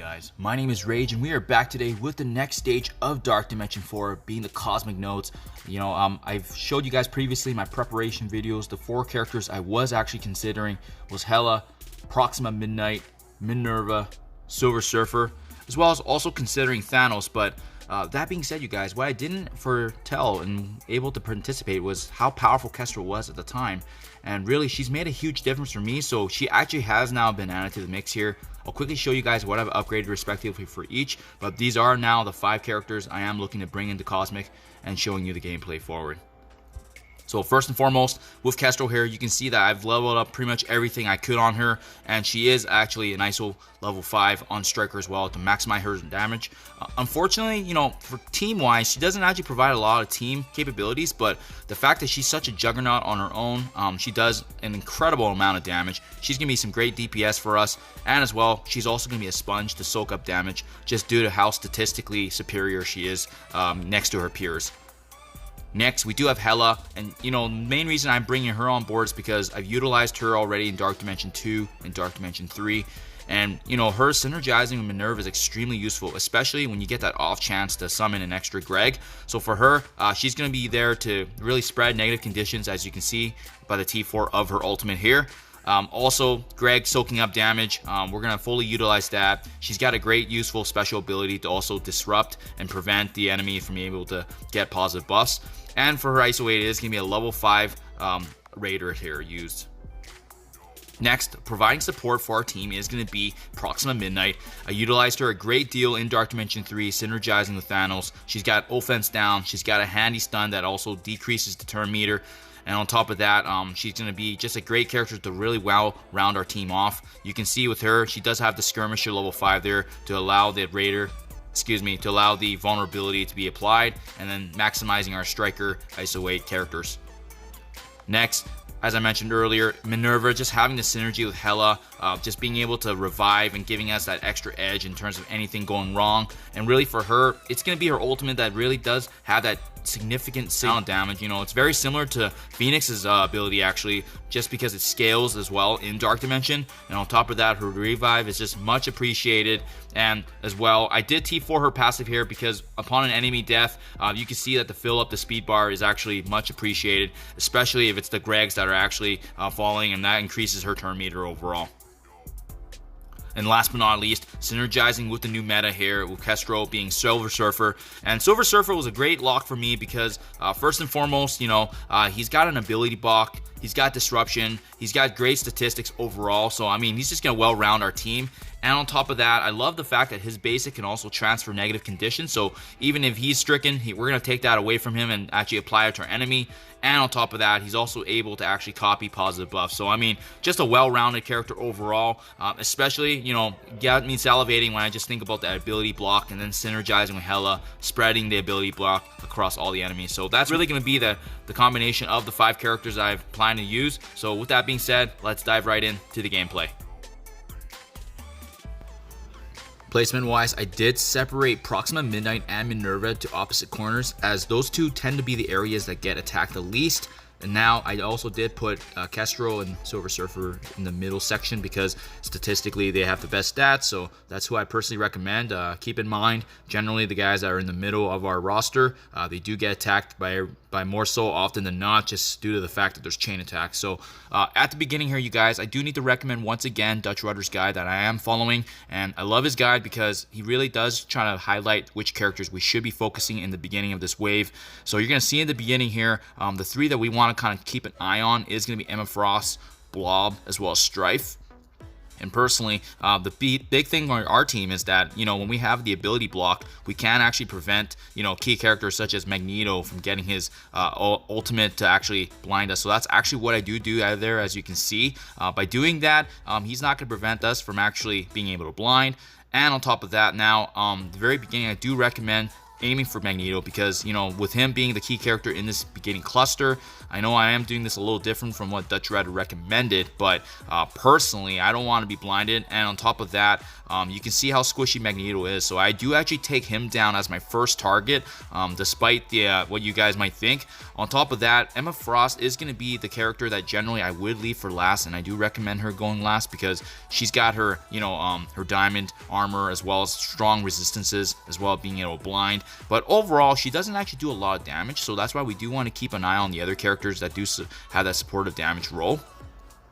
guys? My name is Rage and we are back today with the next stage of Dark Dimension 4 being the Cosmic Nodes. I've showed you guys previously my preparation videos. The 4 characters I was actually considering was Hela, Proxima Midnight, Minerva, Silver Surfer, as well as also considering Thanos. But that being said, you guys, what I didn't foretell and able to participate was how powerful Kestrel was at the time. And really, she's made a huge difference for me, so she actually has now been added to the mix here. I'll quickly show you guys what I've upgraded respectively for each, but these are now the 5 characters I am looking to bring into Cosmic and showing you the gameplay forward. So first and foremost, with Kestrel here, you can see that I've leveled up pretty much everything I could on her, and she is actually an ISO level 5 on Striker as well to maximize her damage. Unfortunately, for team-wise, she doesn't actually provide a lot of team capabilities, but the fact that she's such a juggernaut on her own, she does an incredible amount of damage. She's going to be some great DPS for us, and as well, she's also going to be a sponge to soak up damage just due to how statistically superior she is next to her peers. Next, we do have Hela, and the main reason I'm bringing her on board is because I've utilized her already in Dark Dimension 2 and Dark Dimension 3, and her synergizing with Minerva is extremely useful, especially when you get that off chance to summon an extra Greg. So for her, she's going to be there to really spread negative conditions, as you can see by the T4 of her ultimate here. Also, Greg soaking up damage, we're going to fully utilize that. She's got a great useful special ability to also disrupt and prevent the enemy from being able to get positive buffs. And for her ISO 8, it is going to be a level 5 Raider here used. Next, providing support for our team is going to be Proxima Midnight. I utilized her a great deal in Dark Dimension 3, synergizing with Thanos. She's got offense down, she's got a handy stun that also decreases the turn meter. And on top of that, she's going to be just a great character to really well round our team off. You can see with her, she does have the Skirmisher level 5 there to allow the to allow the vulnerability to be applied, and then maximizing our Striker ISO 8 characters. Next, as I mentioned earlier, Minerva just having the synergy with Hela, just being able to revive and giving us that extra edge in terms of anything going wrong. And really for her, it's going to be her ultimate that really does have that significant sound damage. It's very similar to Phoenix's ability actually, just because it scales as well in Dark Dimension. And on top of that, her revive is just much appreciated. And as well, I did T4 her passive here because upon an enemy death, you can see that the fill up the speed bar is actually much appreciated, especially if it's the Gregs that are actually falling, and that increases her turn meter overall. And last but not least, synergizing with the new meta here, with Kestrel being Silver Surfer. And Silver Surfer was a great lock for me because, first and foremost, he's got an ability block, he's got disruption, he's got great statistics overall. So, he's just going to well round our team. And on top of that, I love the fact that his basic can also transfer negative conditions. So even if he's stricken, we're going to take that away from him and actually apply it to our enemy. And on top of that, he's also able to actually copy positive buffs. So, just a well-rounded character overall, especially, got me salivating when I just think about that ability block and then synergizing with Hela, spreading the ability block across all the enemies. So that's really going to be the combination of the 5 characters I've planned to use. So with that being said, let's dive right into the gameplay. Placement wise, I did separate Proxima Midnight and Minerva to opposite corners, as those two tend to be the areas that get attacked the least. And now I also did put Kestrel and Silver Surfer in the middle section because statistically they have the best stats, so that's who I personally recommend. Keep in mind, generally the guys that are in the middle of our roster, they do get attacked by more so often than not, just due to the fact that there's chain attacks. So at the beginning here, you guys, I do need to recommend once again Dutch Rudder's guide that I am following, and I love his guide because he really does try to highlight which characters we should be focusing in the beginning of this wave. So you're going to see in the beginning here, the 3 that we want to kind of keep an eye on is going to be Emma Frost, Blob, as well as Strife. And personally, the big thing on our team is that, when we have the ability block, we can actually prevent, key characters such as Magneto from getting his ultimate to actually blind us. So that's actually what I do out there, as you can see. By doing that, he's not going to prevent us from actually being able to blind. And on top of that, now, the very beginning, I do recommend aiming for Magneto because, you know, with him being the key character in this beginning cluster, I know I am doing this a little different from what Dutch Red recommended, but personally, I don't want to be blinded. And on top of that, you can see how squishy Magneto is. So I do actually take him down as my first target, despite the what you guys might think. On top of that, Emma Frost is going to be the character that generally I would leave for last, and I do recommend her going last because she's got her, you know, her diamond armor as well as strong resistances, as well as being able to blind. But overall, she doesn't actually do a lot of damage, so that's why we do want to keep an eye on the other characters that do have that supportive damage role.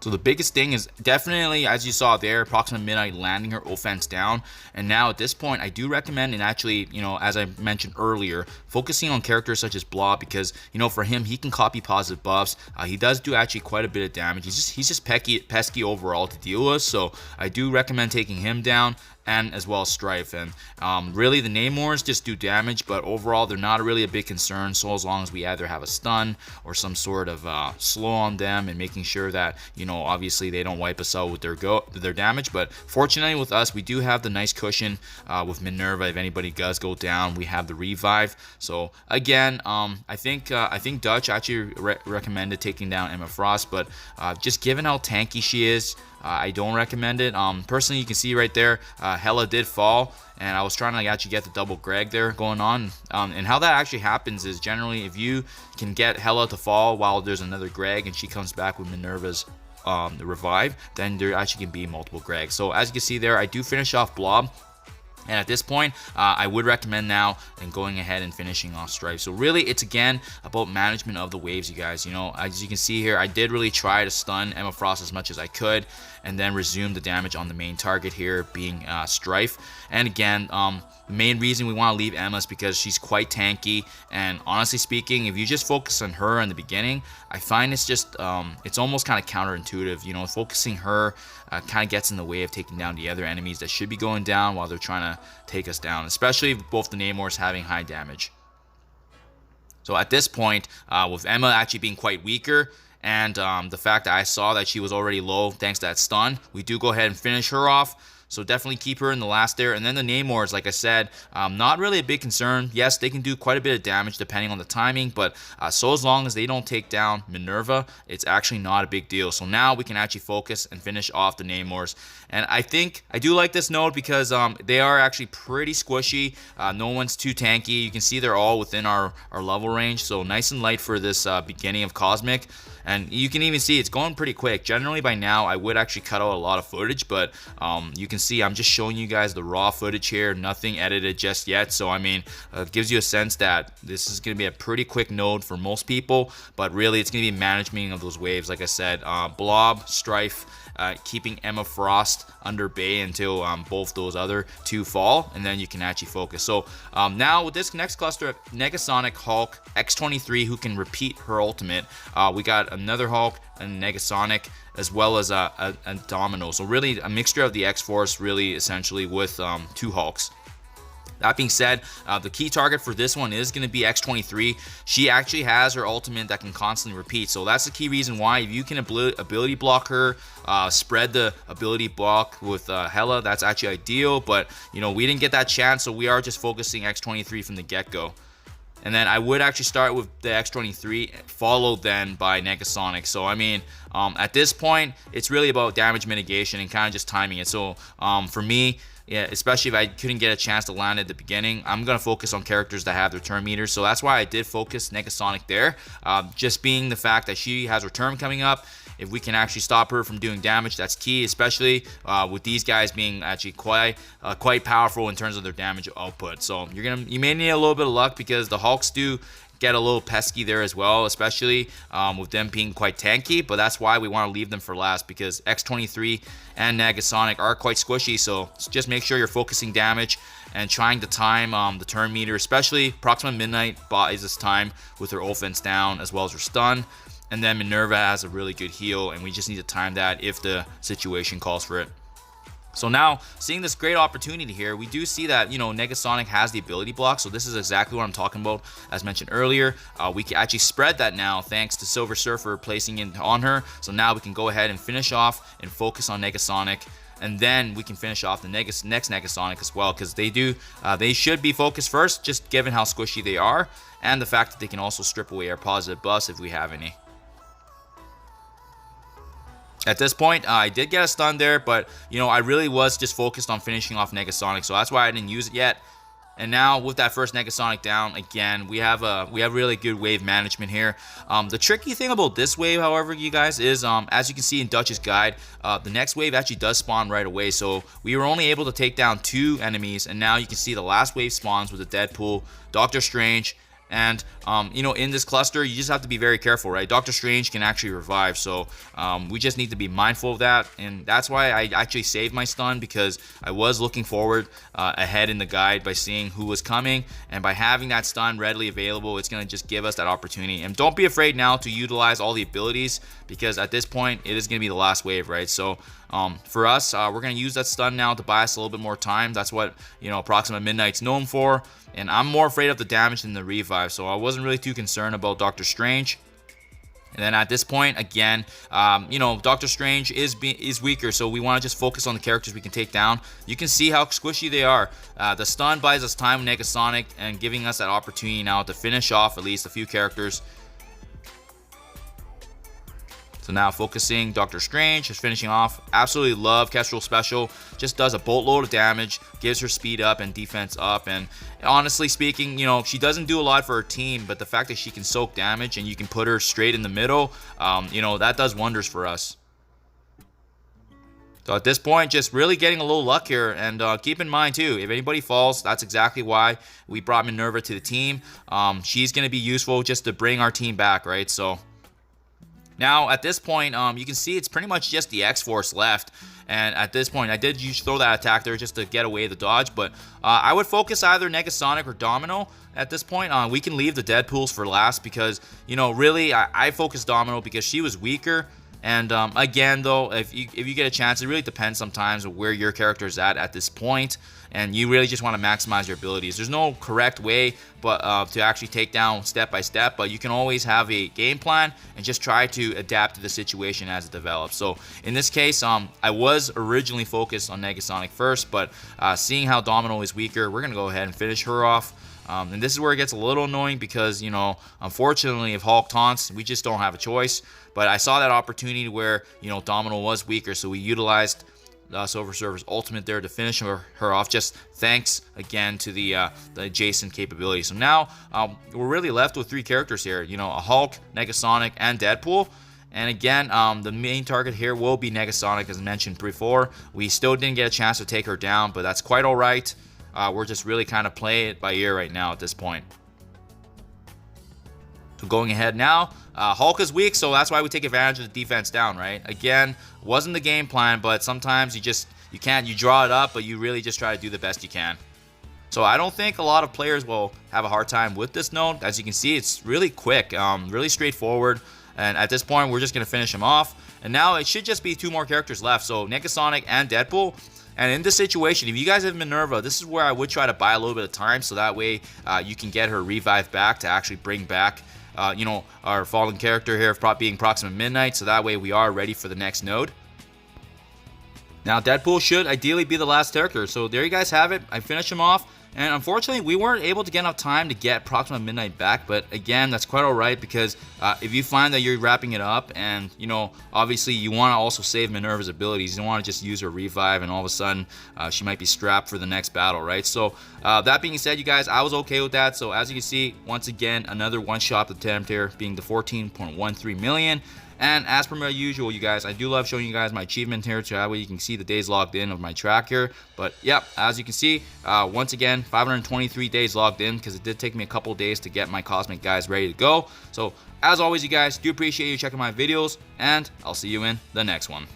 So the biggest thing is definitely, as you saw there, Proxima Midnight landing her offense down. And now at this point, I do recommend, and actually, you know, as I mentioned earlier, focusing on characters such as Blob because, you know, for him, he can copy positive buffs. He does do actually quite a bit of damage. He's just pesky overall to deal with. So I do recommend taking him down, and as well as Strife. And really the Namors just do damage, but overall they're not really a big concern, so as long as we either have a stun or some sort of slow on them and making sure that, you know, obviously they don't wipe us out with their damage. But fortunately with us, we do have the nice cushion with Minerva. If anybody does go down, we have the revive. So again, I think Dutch actually recommended taking down Emma Frost, but just given how tanky she is, I don't recommend it. Personally, you can see right there, Hela did fall, and I was trying to actually get the double Greg there going on. And how that actually happens is generally if you can get Hela to fall while there's another Greg and she comes back with Minerva's revive, then there actually can be multiple Gregs. So as you can see there, I do finish off Blob. And at this point, I would recommend now and going ahead and finishing off Strife. So really, it's again about management of the waves, you guys. You know, as you can see here, I did really try to stun Emma Frost as much as I could, and then resume the damage on the main target here, being Strife. And again, the main reason we want to leave Emma is because she's quite tanky. And honestly speaking, if you just focus on her in the beginning, I find it's just it's almost kind of counterintuitive. You know, focusing her kind of gets in the way of taking down the other enemies that should be going down while they're trying to take us down, especially if both the Namors having high damage. So at this point, with Emma actually being quite weaker, and the fact that I saw that she was already low thanks to that stun, we do go ahead and finish her off. So definitely keep her in the last there. And then the Namors, like I said, not really a big concern. Yes, they can do quite a bit of damage depending on the timing, but so as long as they don't take down Minerva, it's actually not a big deal. So now we can actually focus and finish off the Namors. And I think I do like this node because they are actually pretty squishy. No one's too tanky. You can see they're all within our level range. So nice and light for this beginning of Cosmic. And you can even see it's going pretty quick. Generally by now I would actually cut out a lot of footage, but you can see I'm just showing you guys the raw footage here, nothing edited just yet. So I mean, it gives you a sense that this is going to be a pretty quick node for most people, but really it's going to be management of those waves. Like I said, Blob, Strife, keeping Emma Frost under bay until both those other two fall, and then you can actually focus. So now with this next cluster of Negasonic, Hulk, X-23, who can repeat her ultimate, we got another Hulk and Negasonic, as well as a Domino. So really a mixture of the X-Force, really essentially with two Hulks. That being said, the key target for this one is going to be X-23. She actually has her ultimate that can constantly repeat. So that's the key reason why if you can ability block her, spread the ability block with Hela, that's actually ideal. But, you know, we didn't get that chance, so we are just focusing X-23 from the get-go. And then I would actually start with the X-23, followed then by Negasonic. So, I mean, at this point, it's really about damage mitigation and kind of just timing it. So, for me, yeah, especially if I couldn't get a chance to land at the beginning, I'm going to focus on characters that have their turn meters. So that's why I did focus Negasonic there. Just being the fact that she has her turn coming up. If we can actually stop her from doing damage, that's key, especially with these guys being actually quite powerful in terms of their damage output. So you may need a little bit of luck because the Hulks do get a little pesky there as well, especially with them being quite tanky, but that's why we want to leave them for last, because X-23 and Negasonic are quite squishy. So just make sure you're focusing damage and trying to time the turn meter, especially Proxima Midnight buys this time with her offense down as well as her stun, and then Minerva has a really good heal, and we just need to time that if the situation calls for it. So now, seeing this great opportunity here, we do see that, you know, Negasonic has the ability block. So this is exactly what I'm talking about, as mentioned earlier. We can actually spread that now thanks to Silver Surfer placing it on her. So now we can go ahead and finish off and focus on Negasonic. and then we can finish off the next Negasonic as well, because they should be focused first, just given how squishy they are, and the fact that they can also strip away our positive buffs if we have any. At this point, I did get a stun there, but I really was just focused on finishing off Negasonic, so that's why I didn't use it yet. And now with that first Negasonic down, again, we have really good wave management here. The tricky thing about this wave, however, you guys, is as you can see in Dutch's guide, the next wave actually does spawn right away. So we were only able to take down 2 enemies, and now you can see the last wave spawns with the Deadpool, Doctor Strange, and in this cluster, you just have to be very careful, right? Doctor Strange can actually revive, so we just need to be mindful of that, and that's why I actually saved my stun, because I was looking forward ahead in the guide by seeing who was coming, and by having that stun readily available, it's going to just give us that opportunity. And don't be afraid now to utilize all the abilities, because at this point, it is going to be the last wave, right? So for us, we're going to use that stun now to buy us a little bit more time. That's what Proxima Midnight's known for. And I'm more afraid of the damage than the revive, so I wasn't really too concerned about Doctor Strange. And then at this point, again, Doctor Strange is weaker, so we want to just focus on the characters we can take down. You can see how squishy they are. The stun buys us time with Negasonic and giving us that opportunity now to finish off at least a few characters. So now focusing, Doctor Strange is finishing off. Absolutely love Kestrel special. Just does a boatload of damage, gives her speed up and defense up. And honestly speaking, she doesn't do a lot for her team, but the fact that she can soak damage and you can put her straight in the middle, that does wonders for us. So at this point, just really getting a little luck here, and keep in mind too, if anybody falls, that's exactly why we brought Minerva to the team. She's going to be useful just to bring our team back, right? So now, at this point, you can see it's pretty much just the X-Force left. And at this point, I did throw that attack there just to get away the dodge. But I would focus either Negasonic or Domino at this point. We can leave the Deadpools for last because, really, I focused Domino because she was weaker. And again, though, if you get a chance, it really depends sometimes on where your character is at this point, and you really just want to maximize your abilities. There's no correct way but to actually take down step by step, but you can always have a game plan and just try to adapt to the situation as it develops. So in this case, I was originally focused on Negasonic first, but seeing how Domino is weaker, we're going to go ahead and finish her off. And this is where it gets a little annoying because, unfortunately, if Hulk taunts, we just don't have a choice. But I saw that opportunity where, Domino was weaker, so we utilized Silver Surfer's ultimate there to finish her off. Just thanks again to the adjacent capability. So now we're really left with 3 characters here, a Hulk, Negasonic, and Deadpool. And again, the main target here will be Negasonic, as mentioned before. We still didn't get a chance to take her down, but that's quite all right. We're just really kind of playing it by ear right now at this point. So going ahead now, Hulk is weak, so that's why we take advantage of the defense down, right? Again, wasn't the game plan, but sometimes you draw it up, but you really just try to do the best you can. So I don't think a lot of players will have a hard time with this node. As you can see, it's really quick, really straightforward. And at this point, we're just going to finish him off. And now it should just be 2 more characters left, so Negasonic and Deadpool. And in this situation, if you guys have Minerva, this is where I would try to buy a little bit of time, so that way you can get her revive back to actually bring back our fallen character here, being Proxima Midnight, so that way we are ready for the next node. Now, Deadpool should ideally be the last character, so there you guys have it. I finished him off, and unfortunately, we weren't able to get enough time to get Proxima Midnight back, but again, that's quite alright, because if you find that you're wrapping it up, and, obviously you want to also save Minerva's abilities, you don't want to just use her revive, and all of a sudden, she might be strapped for the next battle, right? So, that being said, you guys, I was okay with that, so as you can see, once again, another one-shot attempt here, being the 14.13 million. And as per my usual, you guys, I do love showing you guys my achievement here, so that way you can see the days logged in of my track here. But yeah, as you can see, once again, 523 days logged in, because it did take me a couple days to get my Cosmic guys ready to go. So as always, you guys, do appreciate you checking my videos, and I'll see you in the next one.